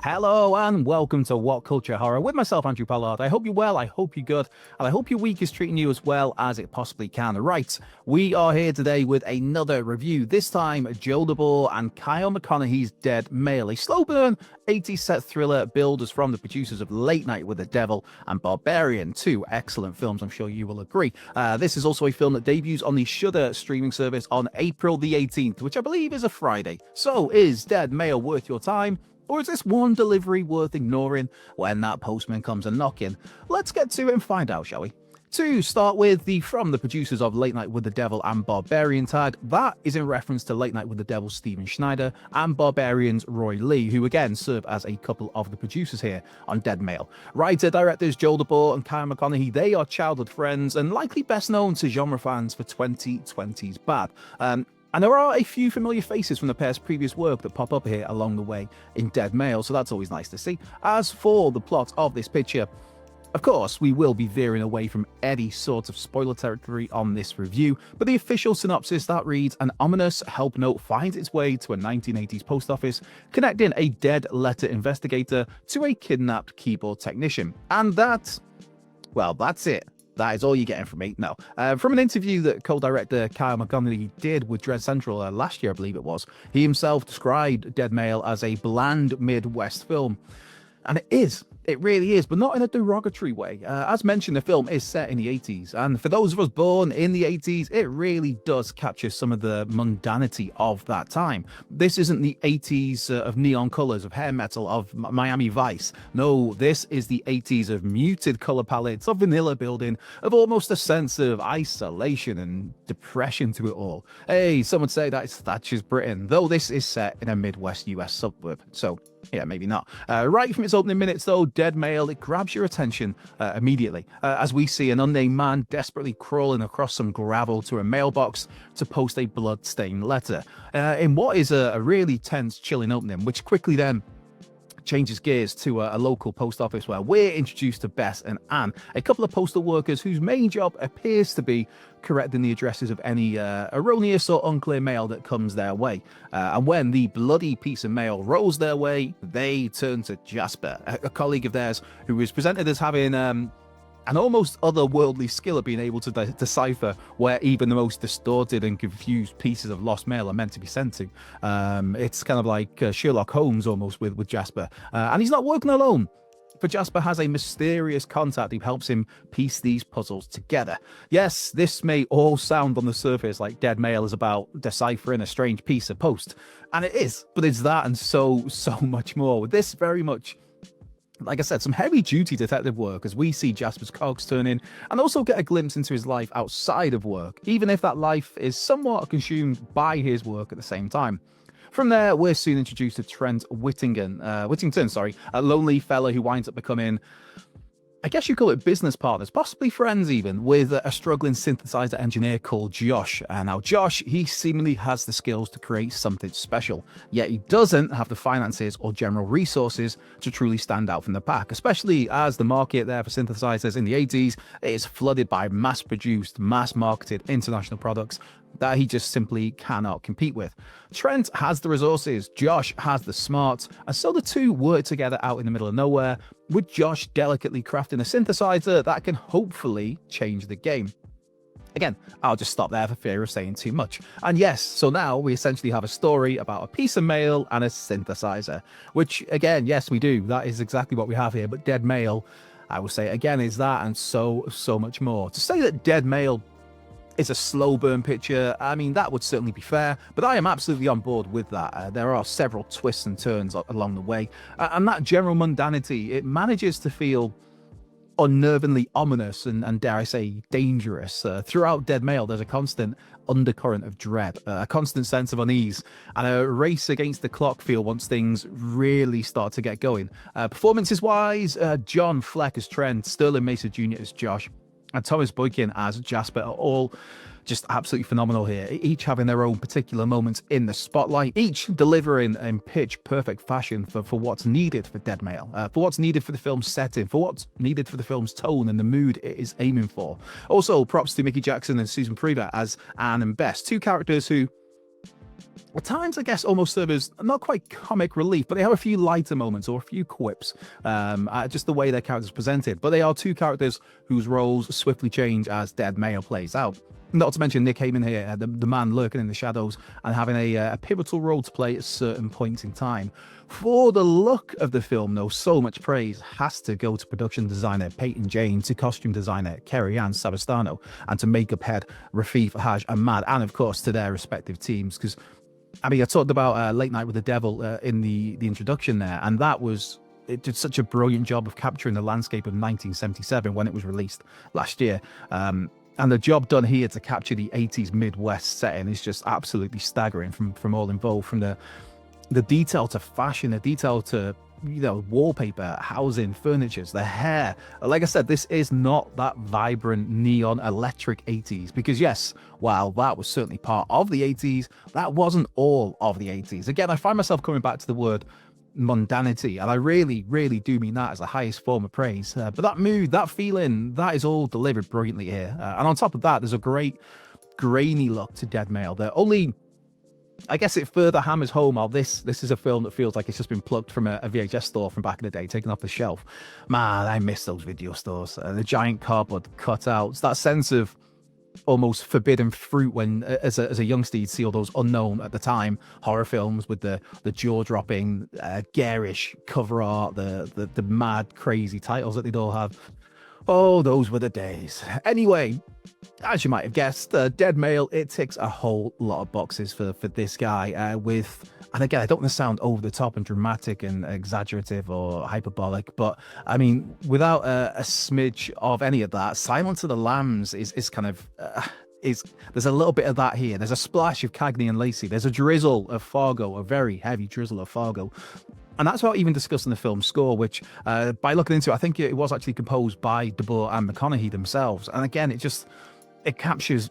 Hello and welcome to What Culture Horror with myself, Andrew Pollard. I hope you're well, I hope you're good, and I hope your week is treating you as well as it possibly can. Right, we are here today with another review, this time Joe DeBoer and Kyle McConaghy's Dead Male, a slow burn 80s set thriller billed as from the producers of Late Night with the Devil and Barbarian, two excellent films, I'm sure you will agree. This is also a film that debuts on the Shudder streaming service on April the 18th, which I believe is a Friday. So is Dead Male worth your time? Or is this one delivery worth ignoring when that postman comes a knocking? Let's get to it and find out, shall we? To start with, from the producers of Late Night with the Devil and Barbarian tag, that is in reference to Late Night with the Devil's Steven Schneider and Barbarian's Roy Lee, who again serve as a couple of the producers here on Dead Male. Writer-directors Joe DeBoer and Kyle McConaghy, they are childhood friends and likely best known to genre fans for 2020's Bad. And there are a few familiar faces from the pair's previous work that pop up here along the way in Dead Male, so that's always nice to see. As for the plot of this picture, of course, we will be veering away from any sort of spoiler territory on this review, but the official synopsis that reads, an ominous help note finds its way to a 1980s post office, connecting a dead letter investigator to a kidnapped keyboard technician. And that's it. That is all you're getting from me. No. From an interview that co-director Kyle McConaghy did with Dread Central last year, I believe it was, he himself described Dead Male as a bland Midwest film. And it is. It really is, but not in a derogatory way. As mentioned, the film is set in the 80s, and for those of us born in the 80s, it really does capture some of the mundanity of that time. This isn't the 80s of neon colors, of hair metal, of Miami Vice. No, this is the 80s of muted color palettes, of vanilla building, of almost a sense of isolation and depression to it all. Hey, some would say that it's Thatcher's Britain, though this is set in a Midwest US suburb, so yeah, maybe not. Right from its opening minutes, though, Dead Male, it grabs your attention immediately as we see an unnamed man desperately crawling across some gravel to a mailbox to post a blood-stained letter. In what is a really tense, chilling opening, which quickly then changes gears to a local post office where we're introduced to Bess and Anne, a couple of postal workers whose main job appears to be correcting the addresses of any erroneous or unclear mail that comes their way. And when the bloody piece of mail rolls their way, they turn to Jasper, a colleague of theirs who is presented as having an almost otherworldly skill of being able to decipher where even the most distorted and confused pieces of lost mail are meant to be sent to. It's kind of like Sherlock Holmes almost with Jasper. And he's not working alone, for Jasper has a mysterious contact who helps him piece these puzzles together. Yes, this may all sound on the surface like Dead Male is about deciphering a strange piece of post. And it is, but it's that and so much more. With this very much, like I said, some heavy-duty detective work as we see Jasper's cogs turn in and also get a glimpse into his life outside of work, even if that life is somewhat consumed by his work at the same time. From there, we're soon introduced to Trent Whittington, a lonely fella who winds up becoming, I guess you call it business partners, possibly friends even, with a struggling synthesizer engineer called Josh. And now Josh, he seemingly has the skills to create something special, yet he doesn't have the finances or general resources to truly stand out from the pack, especially as the market there for synthesizers in the 80s is flooded by mass-produced, mass-marketed international products that he just simply cannot compete with. Trent has the resources, Josh has the smarts, and so the two work together out in the middle of nowhere, with Josh delicately crafting a synthesizer that can hopefully change the game. Again, I'll just stop there for fear of saying too much. And yes, so now we essentially have a story about a piece of mail and a synthesizer, which again, yes, we do. That is exactly what we have here. But Dead Male, I will say again, is that and so much more. To say that Dead Male is a slow burn picture, I mean, that would certainly be fair, but I am absolutely on board with that. There are several twists and turns along the way, and that general mundanity, it manages to feel unnervingly ominous and dare I say, dangerous. Throughout Dead Male, there's a constant undercurrent of dread, a constant sense of unease, and a race against the clock feel once things really start to get going. Performances-wise, John Fleck as Trent, Sterling Mason Jr. as Josh, and Thomas Boykin as Jasper are all just absolutely phenomenal here, each having their own particular moments in the spotlight, each delivering in pitch perfect fashion for what's needed for Dead Male, for what's needed for the film's setting, for what's needed for the film's tone and the mood it is aiming for. Also, props to Mickey Jackson and Susan Prever as Anne and Bess, two characters who at times, I guess, almost serve as not quite comic relief, but they have a few lighter moments or a few quips, just the way their characters are presented. But they are two characters whose roles swiftly change as Dead Male plays out. Not to mention Nick Heyman here, the man lurking in the shadows and having a pivotal role to play at certain points in time. For the look of the film, though, so much praise has to go to production designer Peyton James, to costume designer Kerry Ann Savastano, and to makeup head Rafif Haj Ahmad, and of course to their respective teams. Because I mean, I talked about Late Night with the Devil in the introduction there, and it did such a brilliant job of capturing the landscape of 1977 when it was released last year. And the job done here to capture the 80s Midwest setting is just absolutely staggering from all involved, from the detail to fashion, the detail to, wallpaper, housing, furnitures, the hair. Like I said, this is not that vibrant neon electric 80s, because yes, while that was certainly part of the 80s, that wasn't all of the 80s. Again, I find myself coming back to the word mundanity, and I really, really do mean that as the highest form of praise. But that mood, that feeling, that is all delivered brilliantly here. And on top of that, there's a great grainy look to Dead Male. I guess it further hammers home how this is a film that feels like it's just been plucked from a VHS store from back in the day, taken off the shelf. Man, I miss those video stores. The giant cardboard cutouts, that sense of almost forbidden fruit when, as a youngster, you'd see all those unknown at the time horror films with the jaw-dropping, garish cover art, the mad, crazy titles that they'd all have. Oh, those were the days. Anyway, as you might have guessed, Dead Male, it ticks a whole lot of boxes for this guy, and again, I don't want to sound over the top and dramatic and exaggerative or hyperbolic, but I mean, without a smidge of any of that, Silence of the Lambs is kind of... there's a little bit of that here. There's a splash of Cagney and Lacey. There's a drizzle of Fargo, a very heavy drizzle of Fargo. And that's without even discussing the film's score, which, by looking into it, I think it was actually composed by DeBoer and McConaghy themselves. And again, it captures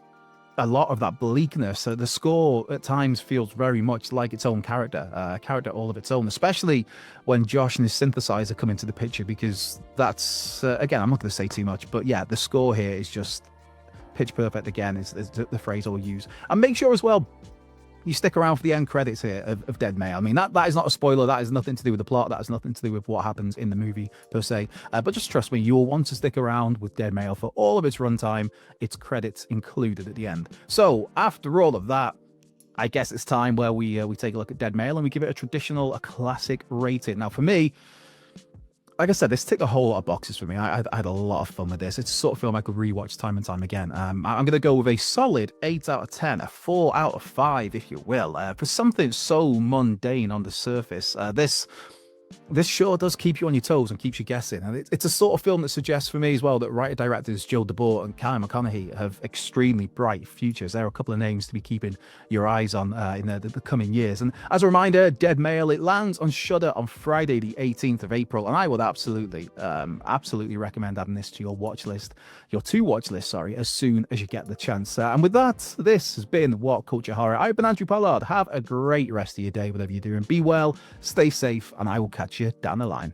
a lot of that bleakness. So the score at times feels very much like its own character, a character all of its own, especially when Josh and his synthesizer come into the picture, because that's, again, I'm not going to say too much, but yeah, the score here is just pitch perfect again, is the phrase I'll use. And make sure as well, you stick around for the end credits here of Dead Male. I mean, that is not a spoiler. That has nothing to do with the plot. That has nothing to do with what happens in the movie per se. But just trust me, you will want to stick around with Dead Male for all of its runtime, its credits included at the end. So after all of that, I guess it's time where we take a look at Dead Male and we give it a classic rating. Now, for me, like I said, this ticked a whole lot of boxes for me. I had a lot of fun with this. It's a sort of film I could rewatch time and time again. I'm going to go with a solid 8 out of 10, a 4 out of 5, if you will. For something so mundane on the surface, this sure does keep you on your toes and keeps you guessing. And it's a sort of film that suggests for me as well that writer-directors Joe DeBoer and Kyle McConaghy have extremely bright futures. There are a couple of names to be keeping your eyes on in the coming years. And as a reminder, Dead Male, it lands on Shudder on Friday the 18th of April. And I would absolutely recommend adding this to your watch list, your to-watch list, as soon as you get the chance. And with that, this has been What Culture Horror. I've been Andrew Pollard. Have a great rest of your day, whatever you're doing. Be well, stay safe, and I will catch you down the line.